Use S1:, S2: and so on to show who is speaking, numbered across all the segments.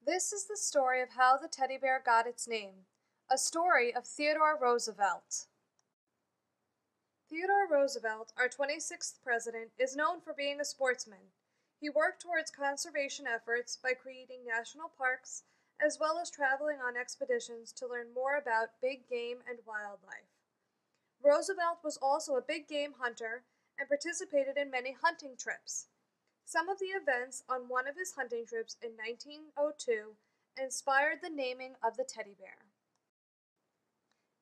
S1: This is the story of how the teddy bear got its name, a story of Theodore Roosevelt. Theodore Roosevelt, our 26th president, is known for being a sportsman. He worked towards conservation efforts by creating national parks, as well as traveling on expeditions to learn more about big game and wildlife. Roosevelt was also a big game hunter and participated in many hunting trips. Some of the events on one of his hunting trips in 1902 inspired the naming of the teddy bear.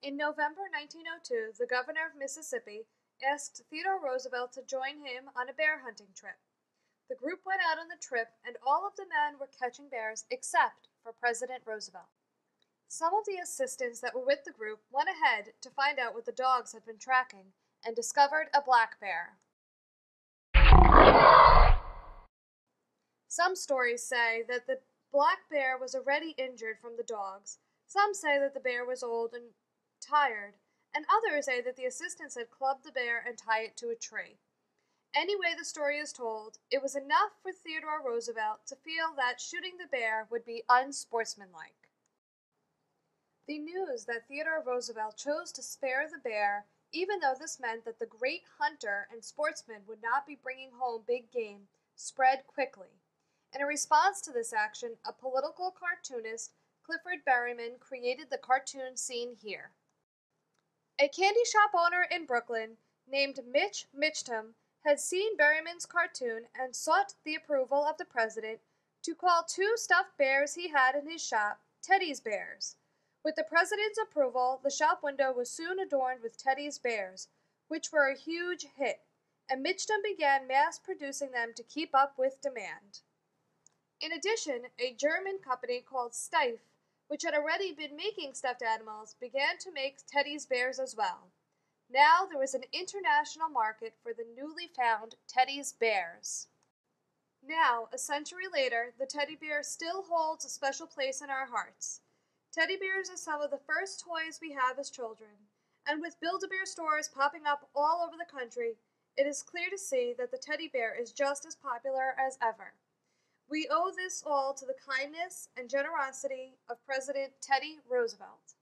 S1: In November 1902, the governor of Mississippi asked Theodore Roosevelt to join him on a bear hunting trip. The group went out on the trip, and all of the men were catching bears except for President Roosevelt. Some of the assistants that were with the group went ahead to find out what the dogs had been tracking and discovered a black bear. Some stories say that the black bear was already injured from the dogs. Some say that the bear was old and tired, and others say that the assistants had clubbed the bear and tied it to a tree. Any way the story is told, it was enough for Theodore Roosevelt to feel that shooting the bear would be unsportsmanlike. The news that Theodore Roosevelt chose to spare the bear, even though this meant that the great hunter and sportsman would not be bringing home big game, spread quickly. In a response to this action, a political cartoonist, Clifford Berryman, created the cartoon seen here. A candy shop owner in Brooklyn named Mitch Mitchum had seen Berryman's cartoon and sought the approval of the president to call two stuffed bears he had in his shop Teddy's Bears. With the president's approval, the shop window was soon adorned with Teddy's Bears, which were a huge hit, and Mitchum began mass-producing them to keep up with demand. In addition, a German company called Steiff, which had already been making stuffed animals, began to make Teddy's Bears as well. Now there was an international market for the newly found Teddy's Bears. Now, a century later, the teddy bear still holds a special place in our hearts. Teddy bears are some of the first toys we have as children, and with Build-A-Bear stores popping up all over the country, it is clear to see that the teddy bear is just as popular as ever. We owe this all to the kindness and generosity of President Teddy Roosevelt.